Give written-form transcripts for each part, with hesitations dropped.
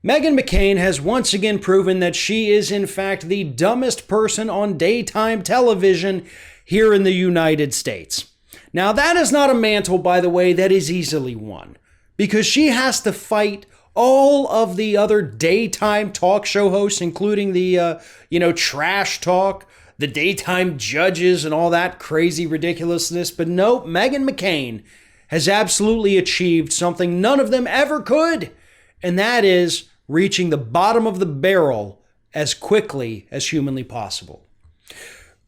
Meghan McCain has once again proven that she is in fact the dumbest person on daytime television here in the United States. Now that is not a mantle, by the way, that is easily won, because she has to fight all of the other daytime talk show hosts, including the, trash talk, the daytime judges and all that crazy ridiculousness. But no, Meghan McCain has absolutely achieved something none of them ever could. And that is reaching the bottom of the barrel as quickly as humanly possible.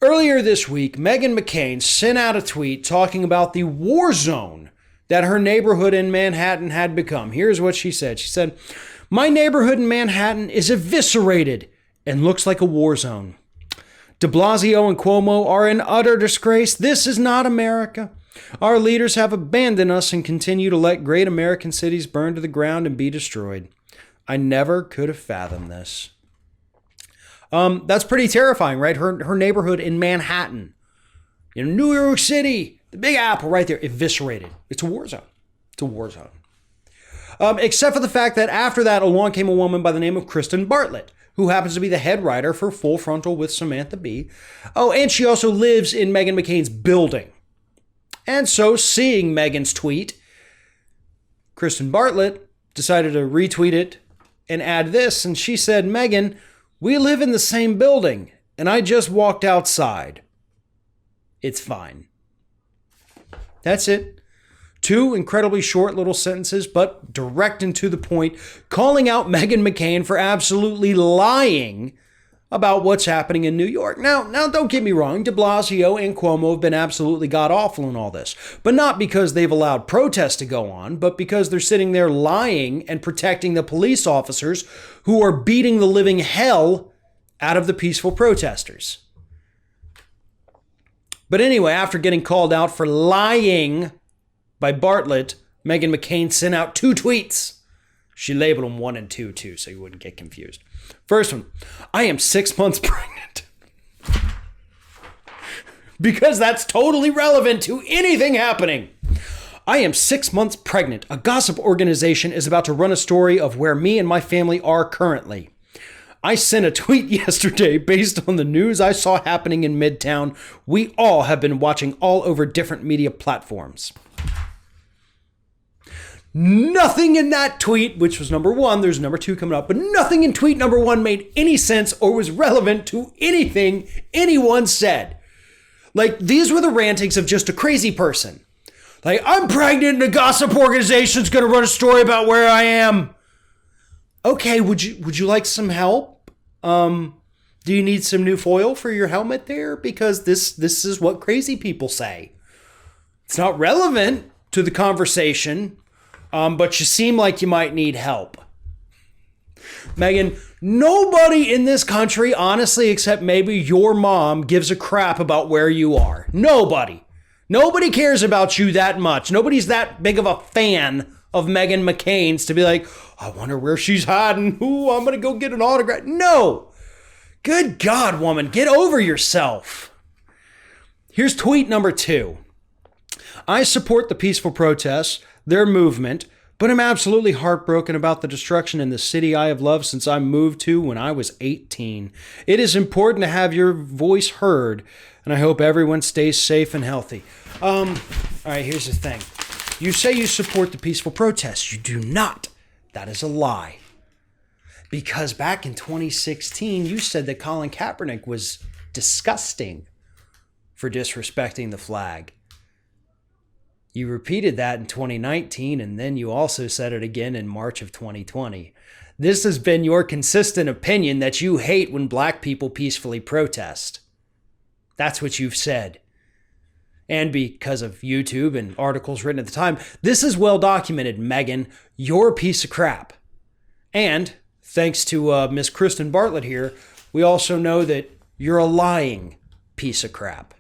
Earlier this week, Meghan McCain sent out a tweet talking about the war zone that her neighborhood in Manhattan had become. Here's what she said. She said, "My neighborhood in Manhattan is eviscerated and looks like a war zone. De Blasio and Cuomo are in utter disgrace. This is not America. Our leaders have abandoned us and continue to let great American cities burn to the ground and be destroyed. I never could have fathomed this." That's pretty terrifying, right? Her neighborhood in Manhattan, in New York City, the Big Apple right there, eviscerated. It's a war zone. It's a war zone. Except for the fact that after that, along came a woman by the name of Kristen Bartlett, who happens to be the head writer for Full Frontal with Samantha Bee. Oh, and she also lives in Meghan McCain's building. And so, seeing Meghan's tweet, Kristen Bartlett decided to retweet it and add this. And she said, "Meghan, we live in the same building, and I just walked outside. It's fine." That's it. Two incredibly short little sentences, but direct and to the point, calling out Meghan McCain for absolutely lying about what's happening in New York. Now, don't get me wrong, de Blasio and Cuomo have been absolutely god-awful in all this, but not because they've allowed protests to go on, but because they're sitting there lying and protecting the police officers who are beating the living hell out of the peaceful protesters. But anyway, after getting called out for lying by Bartlett, Meghan McCain sent out two tweets. She labeled them 1 and 2 too, so you wouldn't get confused. First one, "I am 6 months pregnant." Because that's totally relevant to anything happening. "I am 6 months pregnant. A gossip organization is about to run a story of where me and my family are currently. I sent a tweet yesterday based on the news I saw happening in Midtown. We all have been watching all over different media platforms." Nothing in that tweet, which was number one, there's number two coming up, but nothing in tweet number one made any sense or was relevant to anything anyone said. Like, these were the rantings of just a crazy person. Like, "I'm pregnant and a gossip organization's going to run a story about where I am." Okay, would you like some help? Do you need some new foil for your helmet there? Because this is what crazy people say. It's not relevant to the conversation, but you seem like you might need help. Meghan, nobody in this country, honestly, except maybe your mom, gives a crap about where you are. Nobody. Nobody cares about you that much. Nobody's that big of a fan of Meghan McCain's to be like, "I wonder where she's hiding. Ooh, I'm going to go get an autograph." No. Good God, woman, get over yourself. Here's tweet number 2. "I support the peaceful protests, their movement, but I'm absolutely heartbroken about the destruction in the city I have loved since I moved to when I was 18. It is important to have your voice heard, and I hope everyone stays safe and healthy." All right, here's the thing. You say you support the peaceful protests. You do not. That is a lie. Because back in 2016, you said that Colin Kaepernick was disgusting for disrespecting the flag. You repeated that in 2019, and then you also said it again in March of 2020. This has been your consistent opinion that you hate when black people peacefully protest. That's what you've said. And because of YouTube and articles written at the time, this is well documented, Meghan. You're a piece of crap. And thanks to Miss Kristen Bartlett here, we also know that you're a lying piece of crap.